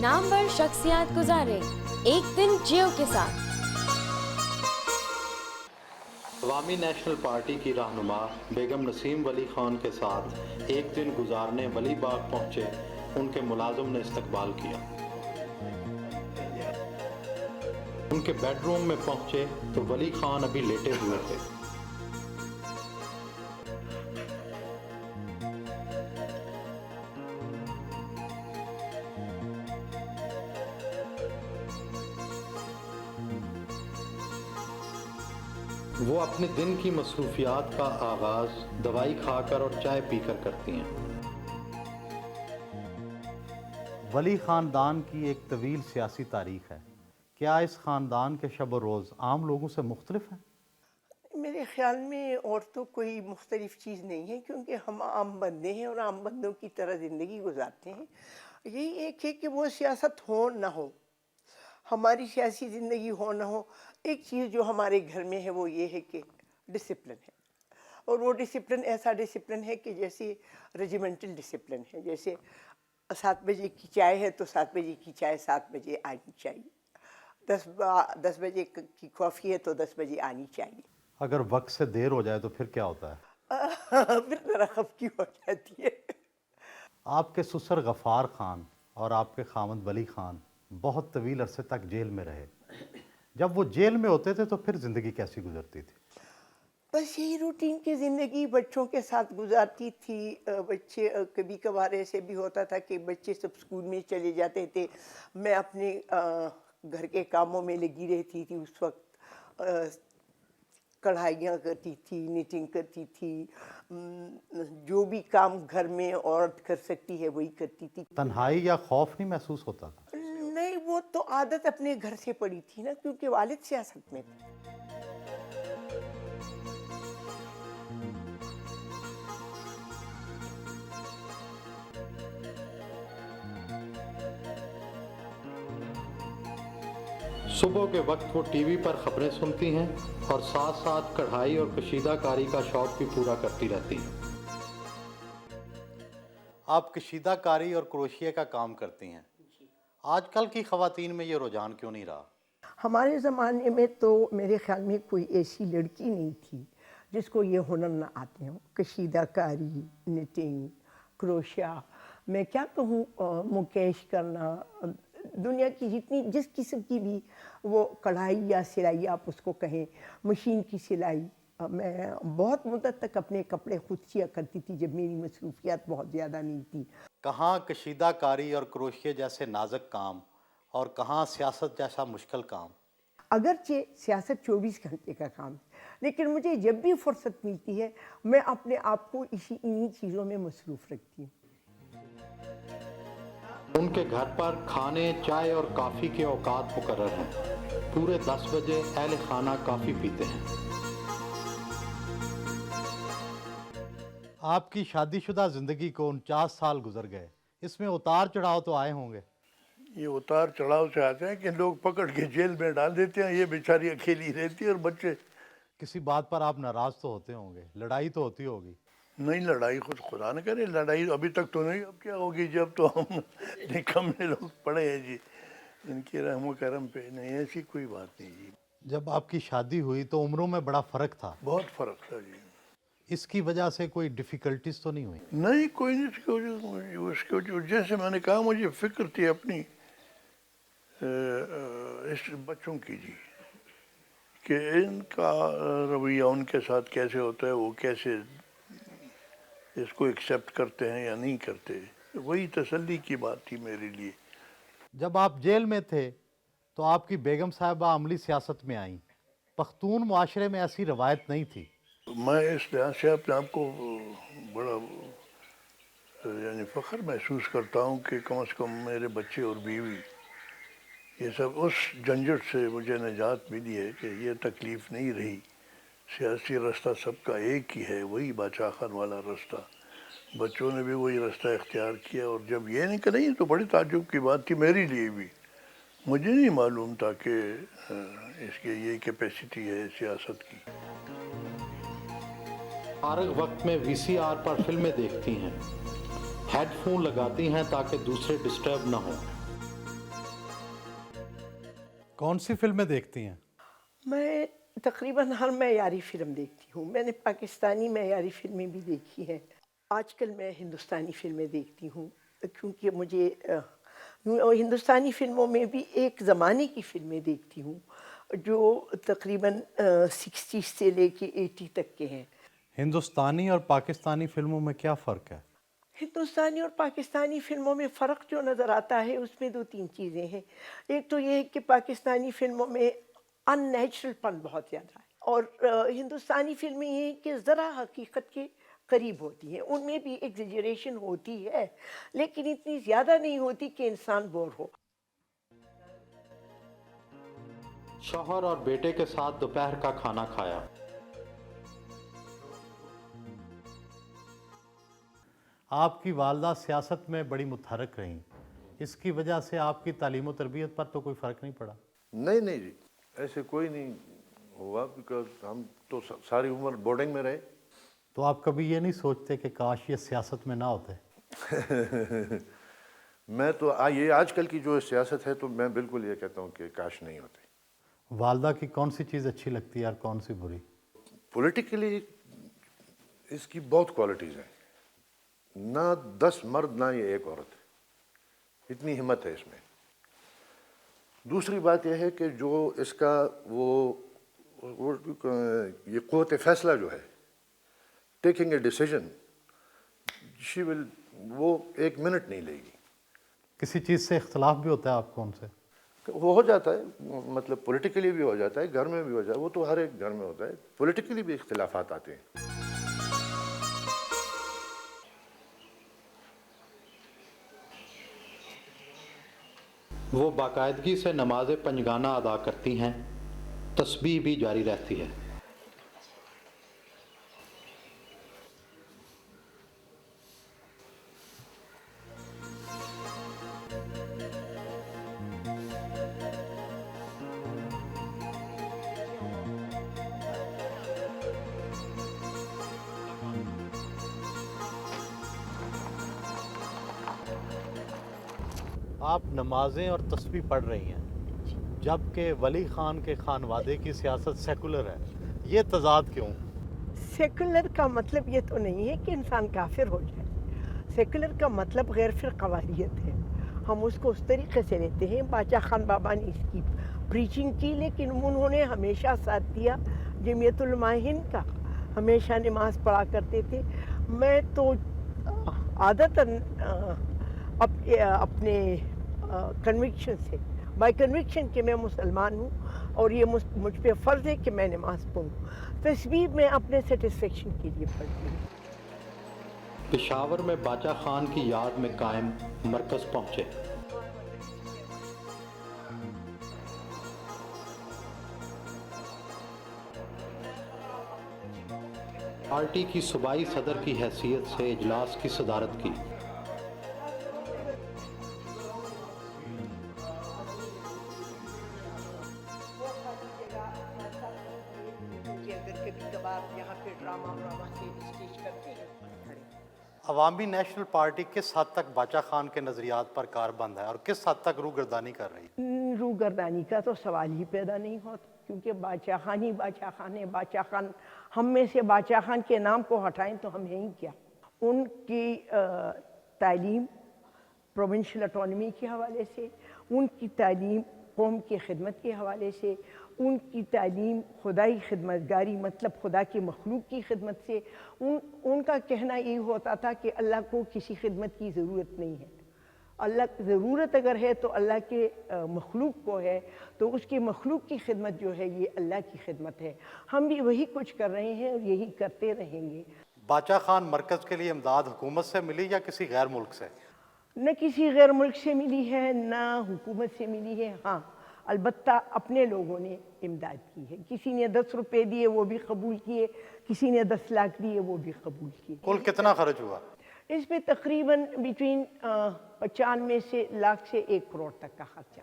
नामवर शख्सियत गुजारे एक दिन जियो के साथ। अवामी नेशनल पार्टी की रहनुमा बेगम नसीम वली खान के साथ एक दिन गुजारने वली बाग पहुंचे उनके मुलाजिम ने इस्तकबाल किया। उनके बेडरूम में पहुंचे तो वली खान अभी लेटे हुए थे। वो अपने दिन की मसरूफियात का आगाज दवाई खाकर और चाय पीकर करती हैं। वली ख़ानदान की एक तवील सियासी तारीख़ है। क्या इस ख़ानदान के शब रोज़ आम लोगों से मुख्तलिफ हैं? मेरे ख़्याल में और तो कोई मुख्तलिफ चीज़ नहीं है, क्योंकि हम आम बंदे हैं और आम बंदों की तरह ज़िंदगी गुजारते हैं। यही एक है कि वो सियासत हो ना हो, हमारी सियासी ज़िंदगी हो ना हो, एक चीज़ जो हमारे घर में है वो ये है कि डिसिप्लिन है। और वो डिसिप्लिन ऐसा डिसिप्लिन है कि जैसे रेजिमेंटल डिसिप्लिन है। जैसे 7 बजे की चाय है तो 7 बजे की चाय 7 बजे आनी चाहिए। 10 बजे की कॉफ़ी है तो 10 बजे आनी चाहिए। अगर वक्त से देर हो जाए तो फिर क्या होता है? फिर ज़रा खफकी हो जाती है। आपके ससुर गफ़ार ख़ान और आपके ख़ामद वली ख़ान बहुत तवील अरसे तक जेल में रहे। जब वो जेल में होते थे तो फिर ज़िंदगी कैसी गुजरती थी? बस यही रूटीन की ज़िंदगी बच्चों के साथ गुजारती थी। बच्चे कभी कभार ऐसे भी होता था कि बच्चे सब स्कूल में चले जाते थे, मैं अपने घर के कामों में लगी रहती थी। उस वक्त कढ़ाइयाँ करती थी, निटिंग करती थी, जो भी काम घर में औरत कर सकती है वही करती थी। तन्हाई या खौफ नहीं महसूस होता था? नहीं, वो तो आदत अपने घर से पड़ी थी ना, क्योंकि वालिद सियासत में थे। सुबह के वक्त वो टीवी पर खबरें सुनती हैं और साथ साथ कढ़ाई और कशीदाकारी का शौक भी पूरा करती रहती हैं। आप कशीदाकारी और क्रोशिया का काम करती हैं। आजकल की ख़वातीन में ये रुझान क्यों नहीं रहा? हमारे ज़माने में तो मेरे ख़्याल में कोई ऐसी लड़की नहीं थी जिसको ये हुनर ना आते हों। कशीदाकारी, निटिंग, क्रोशिया, मैं क्या कहूँ, मुकेश करना, दुनिया की जितनी जिस किस्म की भी वो कढ़ाई या सिलाई आप उसको कहें, मशीन की सिलाई, मैं बहुत मुद्दत तक अपने कपड़े खुद सिया करती थी जब मेरी मसरूफियात बहुत ज़्यादा नहीं थी। कहाँ कशीदाकारी और क्रोशिया जैसे नाजुक काम और कहाँ सियासत जैसा मुश्किल काम। अगरचे सियासत 24 घंटे का काम है, लेकिन मुझे जब भी फुर्सत मिलती है मैं अपने आप को इन्हीं चीज़ों में मसरूफ़ रखती हूँ। उनके घर पर खाने, चाय और काफ़ी के औकात मुकर्रर हैं। पूरे 10 बजे अहले खाना काफ़ी पीते हैं। आपकी शादीशुदा ज़िंदगी को 49 साल गुजर गए, इसमें उतार चढ़ाव तो आए होंगे? ये उतार चढ़ाव से आते हैं कि लोग पकड़ के जेल में डाल देते हैं, ये बेचारी अकेली रहती है और बच्चे। किसी बात पर आप नाराज़ तो होते होंगे, लड़ाई तो होती होगी? नहीं, लड़ाई खुदा न करे, लड़ाई अभी तक तो नहीं, अब क्या होगी जब तो हम निकम्मे लोग पड़े हैं जी, इनके रहमो करम पे। नहीं, ऐसी कोई बात नहीं जी। जब आपकी शादी हुई तो उम्रों में बड़ा फ़र्क था। बहुत फ़र्क था जी। इसकी वजह से कोई डिफ़िकल्टीज तो नहीं हुई? नहीं, कोई नहीं। उसकी वजह जैसे मैंने कहा, मुझे फ़िक्र थी अपनी इस बच्चों की जी, कि इनका रवैया उनके साथ कैसे होता है, वो कैसे इसको एक्सेप्ट करते हैं या नहीं करते। वही तसल्ली की बात थी मेरे लिए। जब आप जेल में थे तो आपकी बेगम साहिबा अमली सियासत में आईं। पख्तून मुआशरे में ऐसी रवायत नहीं थी। मैं इस लिहाज से अपने आप को बड़ा यानी फ़ख्र महसूस करता हूँ कि कम से कम मेरे बच्चे और बीवी, ये सब उस झंझट से मुझे निजात मिली है कि ये तकलीफ़ नहीं रही। सियासी रास्ता सबका एक ही है, वही बादशाह खान वाला रास्ता। बच्चों ने भी वही रास्ता इख्तियार किया और जब ये निकली तो बड़ी ताज्जुब की बात थी मेरे लिए भी। मुझे नहीं मालूम था कि इसकी ये कैपेसिटी है सियासत की। फारग वक्त में वीसीआर पर फिल्में देखती हैं, हेडफोन लगाती हैं ताकि दूसरे डिस्टर्ब ना हो। कौन सी फिल्में देखती हैं? मैं तकरीबन हर मयारी फ़िल्म देखती हूँ। मैंने पाकिस्तानी मयारी फ़िल्में भी देखी हैं। आजकल मैं हिंदुस्तानी फ़िल्में देखती हूँ क्योंकि मुझे हिंदुस्तानी फ़िल्मों में भी एक ज़माने की फ़िल्में देखती हूँ जो तकरीबन 60 से लेके 80 तक के हैं। हिंदुस्तानी और पाकिस्तानी फिल्मों में क्या फ़र्क है? हिंदुस्तानी और पाकिस्तानी फ़िल्मों में फ़र्क जो नज़र आता है उसमें 2-3 चीज़ें हैं। एक तो ये है कि पाकिस्तानी फ़िल्मों में अननेचुरलपन बहुत ज़्यादा है और हिंदुस्तानी फ़िल्में ये हैं कि ज़रा हकीकत के करीब होती हैं। उनमें भी एग्ज़ैजरेशन होती है लेकिन इतनी ज़्यादा नहीं होती कि इंसान बोर हो। शौहर और बेटे के साथ दोपहर का खाना खाया। आपकी वालदा सियासत में बड़ी मुतहरक रहीं, इसकी वजह से आपकी तालीम और तरबियत पर तो कोई फ़र्क नहीं पड़ा? नहीं नहीं जी, ऐसे कोई नहीं हुआ, बिकॉज हम तो सारी उम्र बोर्डिंग में रहे। तो आप कभी ये नहीं सोचते कि काश ये सियासत में ना होते? मैं तो ये आजकल की जो सियासत है तो मैं बिल्कुल ये कहता हूँ कि काश नहीं होती। वालदा की कौन सी चीज़ अच्छी लगती है और कौन सी बुरी? पॉलिटिकली इसकी बहुत क्वालिटीज़ हैं, ना 10 मर्द ना ये एक औरत है, इतनी हिम्मत है इसमें। दूसरी बात यह है कि जो इसका वो ये क़ुव्वत फ़ैसला जो है, taking a decision, she will, वो 1 मिनट नहीं लेगी। किसी चीज़ से इख्तलाफ भी होता है आपको उनसे? वो हो जाता है, मतलब पॉलिटिकली भी हो जाता है, घर में भी हो जाता है, वो तो हर एक घर में होता है, पॉलिटिकली भी इख्तिलाफात आते हैं। वो बाकायदगी से नमाज पंजगाना अदा करती हैं, तस्बीह भी जारी रहती है। आप नमाजें और तस्बीह पढ़ रही हैं जबकि वली खान के खानवादे की सियासत सेकुलर है, ये तजाद क्यों? सेकुलर का मतलब ये तो नहीं है कि इंसान काफिर हो जाए। सेकुलर का मतलब गैर फ़िरक़वारियत है, हम उसको उस तरीके से लेते हैं। बादशाह खान बाबा ने इसकी प्रीचिंग की, लेकिन उन्होंने हमेशा साथ दिया जमीयतुल उलमा हिंद का, हमेशा नमाज पढ़ा करते थे। मैं तो आदतन अपने कन्विक्शन से, बाय कन्विक्शन कि मैं मुसलमान हूँ और ये मुझ पे फ़र्ज़ है कि मैं नमाज़ पढ़ूँ। तस्बीह मैं अपने सेटिस्फेक्शन के लिए पढ़ती हूँ। पेशावर में बाचा खान की याद में कायम मरकज़ पहुँचे। पार्टी की सूबाई सदर की हैसियत से इजलास की सदारत की। अवामी नेशनल पार्टी किस हद तक बाचा खान के नज़रियात पर कारबंद है और किस हद तक रूगर्दानी कर रही है? रूगर्दानी का तो सवाल ही पैदा नहीं होता, क्योंकि बादशाह खान ही बादशाह खान है। बादशाह खान, हम में से बादशाह खान के नाम को हटाएं तो हम हैं ही क्या। उनकी तालीम प्रोविंशियल ऑटोनमी के हवाले से, उनकी तालीम कौम की खिदमत के हवाले से, उनकी तालीम खुदाई खिदमतगारी मतलब खुदा की मखलूक की खिदमत से, उनका कहना ये होता था कि अल्लाह को किसी खिदमत की ज़रूरत नहीं है। अल्लाह ज़रूरत अगर है तो अल्लाह के मखलूक को है, तो उसकी मखलूक की खिदमत जो है ये अल्लाह की खिदमत है। हम भी वही कुछ कर रहे हैं और यही करते रहेंगे। बाचा खान मरकज़ के लिए इमदाद हुकूमत से मिली या किसी गैर मुल्क से? न किसी गैर मुल्क से मिली है, न हुकूमत से मिली है। हाँ, अलबत्ता अपने लोगों ने इमदाद की है। किसी ने 10 रुपये दिए वो भी कबूल किए, किसी ने 10 लाख दिए वो भी कबूल किए। कुल कितना खर्च हुआ? इस पे तकरीबन बिटवीन 95 लाख से 1 करोड़ तक का खर्चा।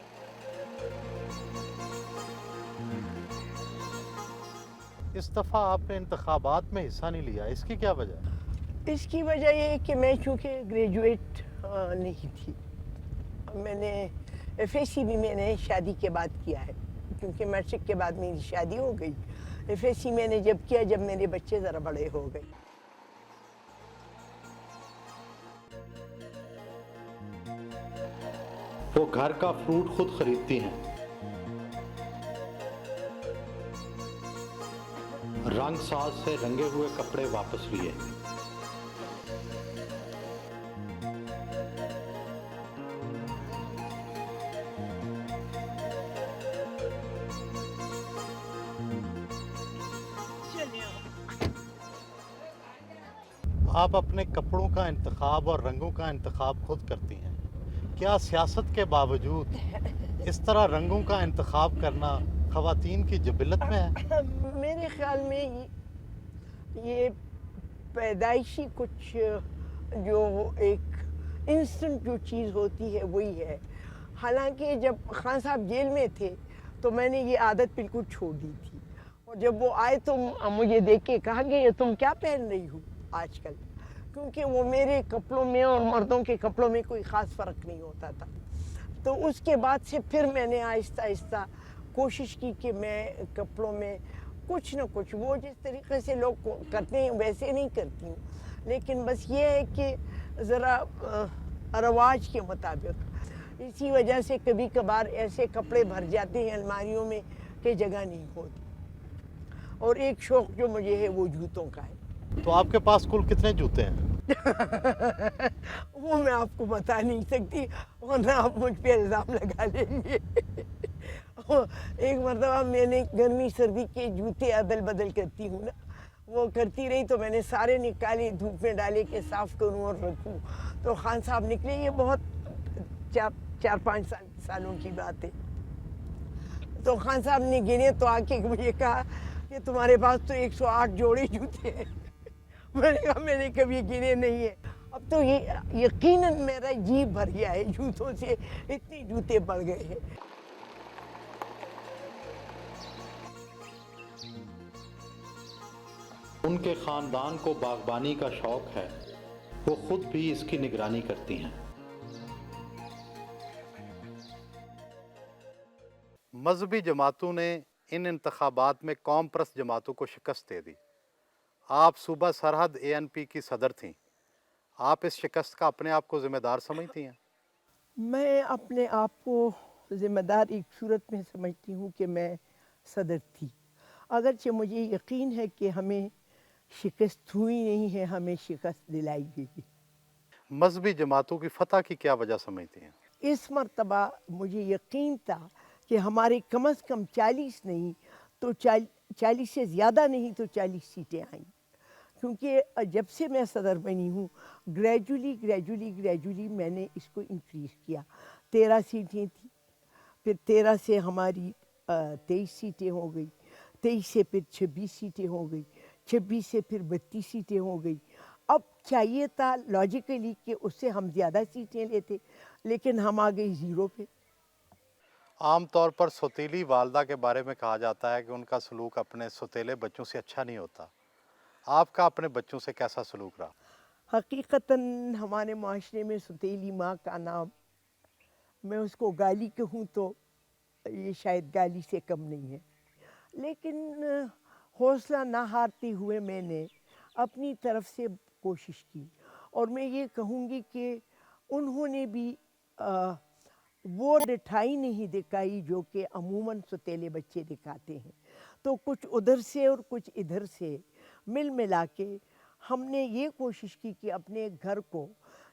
इस दफ़ा आपने इंतखाबात में हिस्सा नहीं लिया, इसकी क्या वजह? इसकी वजह ये है कि मैं चूँकि ग्रेजुएट नहीं थी, मैंने FSC भी मैंने शादी के बाद किया है, क्योंकि मैट्रिक के बाद मेरी शादी हो गई। FSC मैंने जब किया जब मेरे बच्चे ज़रा बड़े हो गए। वो घर का फ्रूट खुद खरीदती हैं, रंग साज से रंगे हुए कपड़े वापस लिए। आप अपने कपड़ों का इंतखाब और रंगों का इंतखाब खुद करती हैं। क्या सियासत के बावजूद इस तरह रंगों का इंतखाब करना ख़वातीन की जबिलत में है? मेरे ख्याल में ये पैदाइशी कुछ जो एक इंस्टेंट जो चीज़ होती है वही है। हालांकि जब खान साहब जेल में थे तो मैंने ये आदत बिल्कुल छोड़ दी थी, और जब वो आए तो मुझे देख के कहा कि ये तुम क्या पहन रही हो आजकल, क्योंकि वो मेरे कपड़ों में और मर्दों के कपड़ों में कोई ख़ास फ़र्क नहीं होता था। तो उसके बाद से फिर मैंने आहिस्ता आहिस्ता कोशिश की कि मैं कपड़ों में कुछ न कुछ, वो जिस तरीके से लोग करते हैं वैसे नहीं करती हूँ, लेकिन बस ये है कि ज़रा रवाज के मुताबिक। इसी वजह से कभी कभार ऐसे कपड़े भर जाते हैं अलमारियों में कि जगह नहीं होती। और एक शौक़ जो मुझे है वो जूतों का है। तो आपके पास कुल कितने जूते हैं? वो मैं आपको बता नहीं सकती, वरना आप मुझ पे इल्ज़ाम लगा लेंगे। एक मरतबा मैंने गर्मी सर्दी के जूते अदल बदल करती हूँ ना, वो करती रही तो मैंने सारे निकाले, धूप में डाले कि साफ़ करूँ और रखूँ। तो खान साहब निकले, ये बहुत 4-5 सालों की बात है। तो खान साहब ने गिने तो आके मुझे कहा कि तुम्हारे पास तो 108 जोड़े जूते हैं। मैंने कहा मैंने कभी गिने नहीं है। अब तो ये यकीनन मेरा जी भर गया है जूतों से, इतने जूते बढ़ गए हैं। उनके ख़ानदान को बागबानी का शौक़ है, वो खुद भी इसकी निगरानी करती हैं। मजहबी जमातों ने इन इंतखाबात में कौम परस्त जमातों को शिकस्त दे दी। आप सूबा सरहद ANP की सदर थीं। आप इस शिकस्त का अपने आप को ज़िम्मेदार समझती हैं? मैं अपने आप को ज़िम्मेदार एक सूरत में समझती हूँ कि मैं सदर थी, अगरचे मुझे यकीन है कि हमें शिकस्त हुई नहीं है, हमें शिकस्त दिलाई गई। मजहबी जमातों की फतह की क्या वजह समझती हैं? इस मर्तबा मुझे यकीन था कि हमारे कम से कम 40 नहीं तो 40 से ज़्यादा नहीं तो 40 सीटें आईं, क्योंकि जब से मैं सदर बनी हूँ ग्रेजुअली मैंने इसको इंक्रीज़ किया। 13 सीटें थी, फिर 13 से हमारी 23 सीटें हो गई, 23 से फिर 26 सीटें हो गई, 26 से फिर 32 सीटें हो गई। अब चाहिए था लॉजिकली कि उससे हम ज़्यादा सीटें लेते, लेकिन हम आ गई 0 पे। आम तौर पर सौतीली वालदा के बारे में कहा जाता है कि उनका सलूक अपने सौतेले बच्चों से अच्छा नहीं होता। आपका अपने बच्चों से कैसा सलूक रहा? हकीकतन हमारे माशरे में सौतेली माँ का नाम, मैं उसको गाली कहूँ तो ये शायद गाली से कम नहीं है, लेकिन हौसला ना हारते हुए मैंने अपनी तरफ से कोशिश की। और मैं ये कहूँगी कि उन्होंने भी वो डिठाई नहीं दिखाई जो कि अमूमन सौतेले बच्चे दिखाते हैं। तो कुछ उधर से और कुछ इधर से मिल मिला के हमने ये कोशिश की कि अपने घर को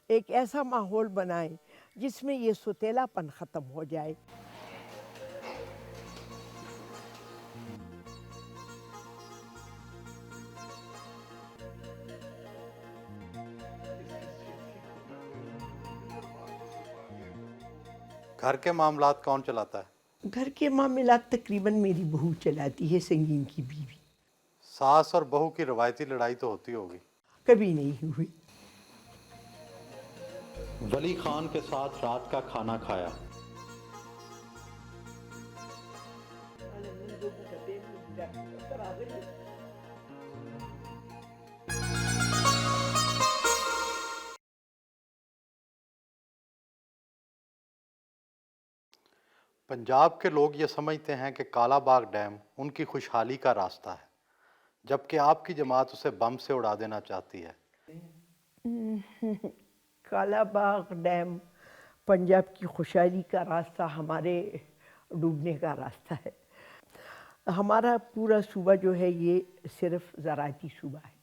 एक ऐसा माहौल बनाएं जिसमें ये सौतेलापन ख़त्म हो जाए। घर के मामलात कौन चलाता है? घर के मामलात तकरीबन मेरी बहू चलाती है, संगीन की बीवी। सास और बहू की रवायती लड़ाई तो होती होगी? कभी नहीं हुई। वली खान के साथ रात का खाना खाया। पंजाब के लोग ये समझते हैं कि काला बाग डैम उनकी खुशहाली का रास्ता है, जबकि आपकी जमात उसे बम से उड़ा देना चाहती है। काला बाग डैम पंजाब की खुशहाली का रास्ता हमारे डूबने का रास्ता है। हमारा पूरा सूबा जो है ये सिर्फ ज़राअती सूबा है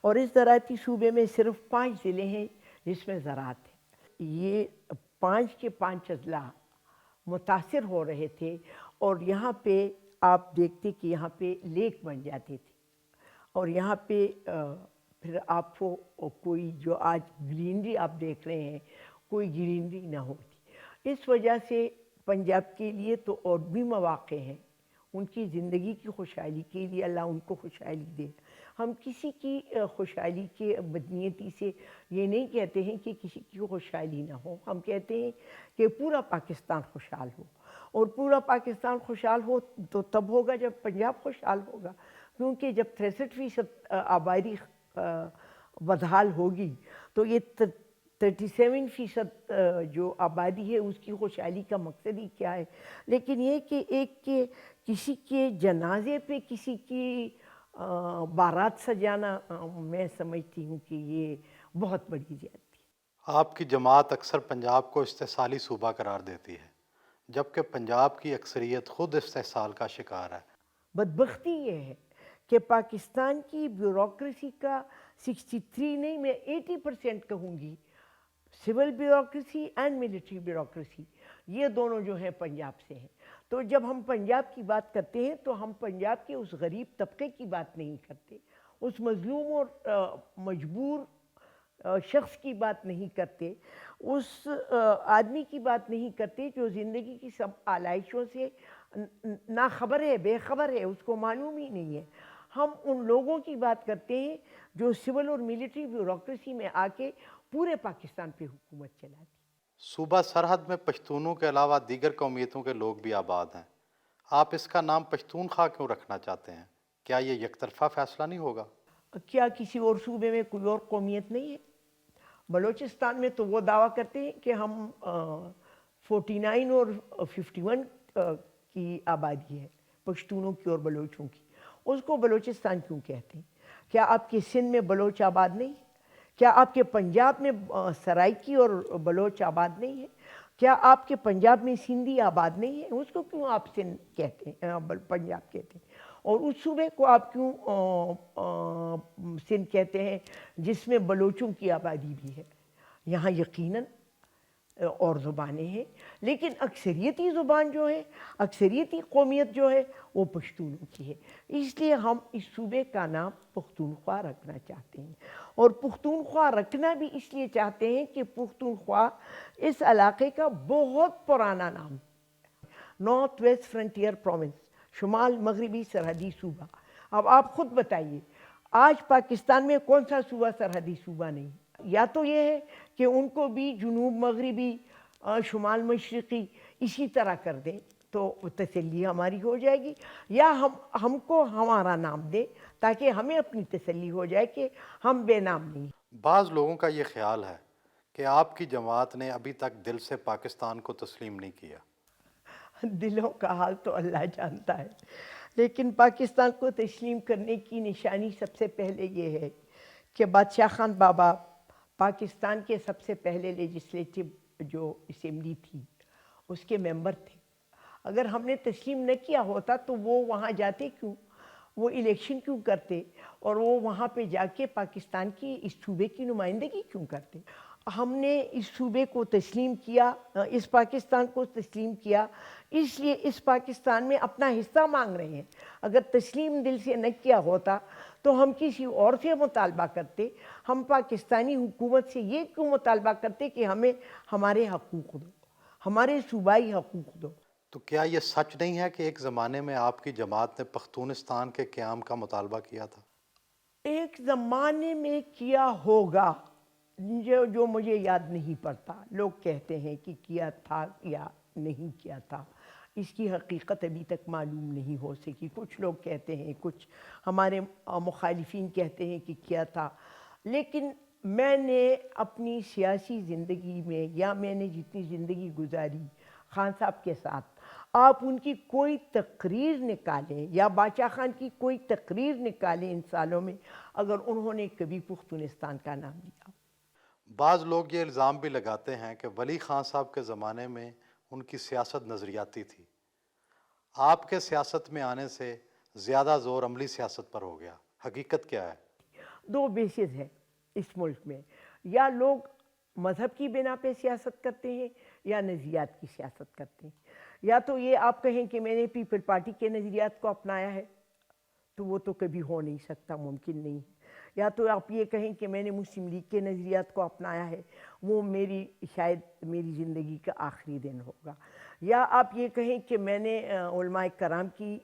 और इस ज़राअती सूबे में सिर्फ 5 ज़िले हैं जिसमें ज़राअत है। ये 5 के 5 अजला मुतासिर हो रहे थे और यहाँ पे आप देखते कि यहाँ पे लेक बन जाते थे और यहाँ पे फिर आपको कोई जो आज ग्रीनरी आप देख रहे हैं कोई ग्रीनरी ना होती। इस वजह से पंजाब के लिए तो और भी मौक़े हैं, उनकी ज़िंदगी की खुशहाली के लिए अल्लाह उनको खुशहाली दे। हम किसी की खुशहाली के बदनीयती से ये नहीं कहते हैं कि किसी की खुशहाली ना हो, हम कहते हैं कि पूरा पाकिस्तान खुशहाल हो और पूरा पाकिस्तान खुशहाल हो तो तब होगा जब पंजाब खुशहाल होगा, क्योंकि जब 63% आबादी बदहाल होगी तो ये 37% जो आबादी है उसकी खुशहाली का मकसद ही क्या है। लेकिन ये कि एक के किसी के जनाजे पे किसी की बारात सजाना मैं समझती हूँ कि ये बहुत बड़ी ज़्यादती है। आपकी जमात अक्सर पंजाब को इस्तेसाली सूबा करार देती है, जबकि पंजाब की अक्सरियत खुद इस्तेसाल का शिकार है। बदबख्ती ये है कि पाकिस्तान की ब्यूरोक्रेसी का 63 नहीं मैं 80% कहूँगी, civil bureaucracy and military bureaucracy ये दोनों जो हैं पंजाब से हैं। तो जब हम पंजाब की बात करते हैं तो हम पंजाब के उस गरीब तबके की बात नहीं करते, उस मजलूम और मजबूर शख्स की बात नहीं करते, उस आदमी की बात नहीं करते जो ज़िंदगी की सब आलाइशों से ना खबर है, बेखबर है, उसको मालूम ही नहीं है। हम उन लोगों की बात करते हैं जो सिविल और मिलिट्री ब्यूरोक्रेसी में आके पूरे पाकिस्तान पे हुकूमत चलाती। सूबा सरहद में पश्तूनों के अलावा दीगर कौमियतों के लोग भी आबाद हैं। आप इसका नाम पश्तूनख्वा क्यों रखना चाहते हैं? क्या ये यकतरफा फैसला नहीं होगा? क्या किसी और सूबे में कोई और कौमियत नहीं है? बलूचिस्तान में तो वो दावा करते हैं कि हम 49 और 51 की आबादी है पश्तूनों की और बलोचों की, उसको बलूचिस्तान क्यों कहते हैं? क्या आपके सिंध में बलोच आबाद नहीं? क्या आपके पंजाब में सराइकी और बलोच आबाद नहीं है? क्या आपके पंजाब में सिंधी आबाद नहीं है? उसको क्यों आप सिंध कहते हैं, पंजाब कहते हैं? और उस सूबे को आप क्यों सिंध कहते हैं जिसमें बलोचों की आबादी भी है? यहाँ यकीनन और ज़ुबानें हैं, लेकिन अक्सरियती ज़ुबान जो है, अक्सरियती कौमियत जो है वो पश्तूनों की है। इसलिए हम इस सूबे का नाम पख्तूनख्वा रखना चाहते हैं और पख्तूनख्वा रखना भी इसलिए चाहते हैं कि पख्तूनख्वा इस इलाके का बहुत पुराना नाम है। नॉर्थ वेस्ट फ्रंटियर प्रोविंस, शुमाल मगरबी सरहदी सूबा। अब आप ख़ुद बताइए आज पाकिस्तान में कौन सा सूबा सरहदी सूबा नहीं? या तो ये है कि उनको भी जुनूब मगरबी शुमाल मशरक़ी इसी तरह कर दें तो तसल्ली हमारी हो जाएगी, या हमको हमारा नाम दें ताकि हमें अपनी तसल्ली हो जाए कि हम बेनाम नहीं। बाज़ लोगों का ये ख्याल है कि आपकी जमात ने अभी तक दिल से पाकिस्तान को तस्लीम नहीं किया। दिलों का हाल तो अल्लाह जानता है, लेकिन पाकिस्तान को तस्लीम करने की निशानी सबसे पहले ये है कि बादशाह खान बाबा पाकिस्तान के सबसे पहले लेजिस्लेटिव जो असेंबली थी उसके मेंबर थे। अगर हमने तस्लीम न किया होता तो वो वहाँ जाते क्यों, वो इलेक्शन क्यों करते और वो वहाँ पे जाके पाकिस्तान की इस सूबे की नुमाइंदगी क्यों करते? हमने इस सूबे को तस्लीम किया, इस पाकिस्तान को तस्लीम किया, इसलिए इस पाकिस्तान में अपना हिस्सा मांग रहे हैं। अगर तस्लीम दिल से न किया होता तो हम किसी और से मुतालबा करते, हम पाकिस्तानी हुकूमत से ये क्यों मुतालबा करते कि हमें हमारे हकूक़ दो, हमारे सूबाई हकूक़ दो। तो क्या ये सच नहीं है कि एक ज़माने में आपकी जमात ने पख्तूनिस्तान के क़याम का मुतालबा किया था? एक ज़माने में किया होगा, जो मुझे याद नहीं पड़ता। लोग कहते हैं कि किया था या नहीं किया था, इसकी हकीकत अभी तक मालूम नहीं हो सकी। कुछ लोग कहते हैं, कुछ हमारे मुखालिफिन कहते हैं कि किया था, लेकिन मैंने अपनी सियासी ज़िंदगी में या मैंने जितनी ज़िंदगी गुजारी खान साहब के साथ, آپ ان کی کوئی تقریر نکالیں یا باچا خان کی کوئی تقریر نکالیں ان سالوں میں اگر انہوں نے کبھی پختونستان کا نام لیا. بعض لوگ یہ الزام بھی لگاتے ہیں کہ ولی خان صاحب کے زمانے میں ان کی سیاست نظریاتی تھی. آپ کے سیاست میں آنے سے زیادہ زور عملی سیاست پر ہو گیا. حقیقت کیا ہے؟ دو بیسز ہیں اس ملک میں، یا لوگ مذہب کی بنا پہ سیاست کرتے ہیں یا نظریات کی سیاست کرتے ہیں. یا تو یہ آپ کہیں کہ میں نے پیپل پارٹی کے نظریات کو اپنایا ہے تو وہ تو کبھی ہو نہیں سکتا، ممکن نہیں ہے. یا تو آپ یہ کہیں کہ میں نے مسلم لیگ کے نظریات کو اپنایا ہے، وہ شاید میری زندگی کا آخری دن ہوگا. یا آپ یہ کہیں کہ میں نے علماء کرام کی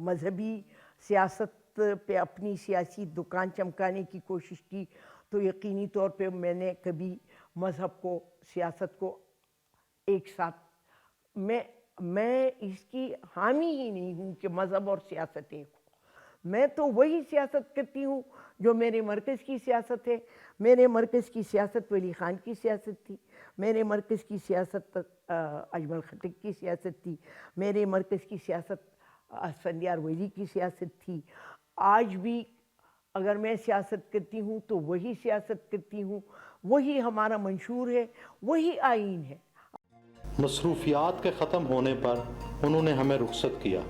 مذہبی سیاست پہ اپنی سیاسی دکان چمکانے کی کوشش کی تو یقینی طور پہ میں نے کبھی مذہب کو سیاست کو ایک ساتھ میں اس کی حامی ہی نہیں ہوں کہ مذہب اور سیاست ایک ہو. میں تو وہی سیاست کرتی ہوں جو میرے مرکز کی سیاست ہے. میرے مرکز کی سیاست ولی خان کی سیاست تھی، میرے مرکز کی سیاست اجمل خٹک کی سیاست تھی، میرے مرکز کی سیاست اسفندیار ولی کی سیاست تھی. آج بھی اگر میں سیاست کرتی ہوں تو وہی سیاست کرتی ہوں، وہی ہمارا منشور ہے، وہی آئین ہے. مصروفیات کے ختم ہونے پر انہوں نے ہمیں رخصت کیا.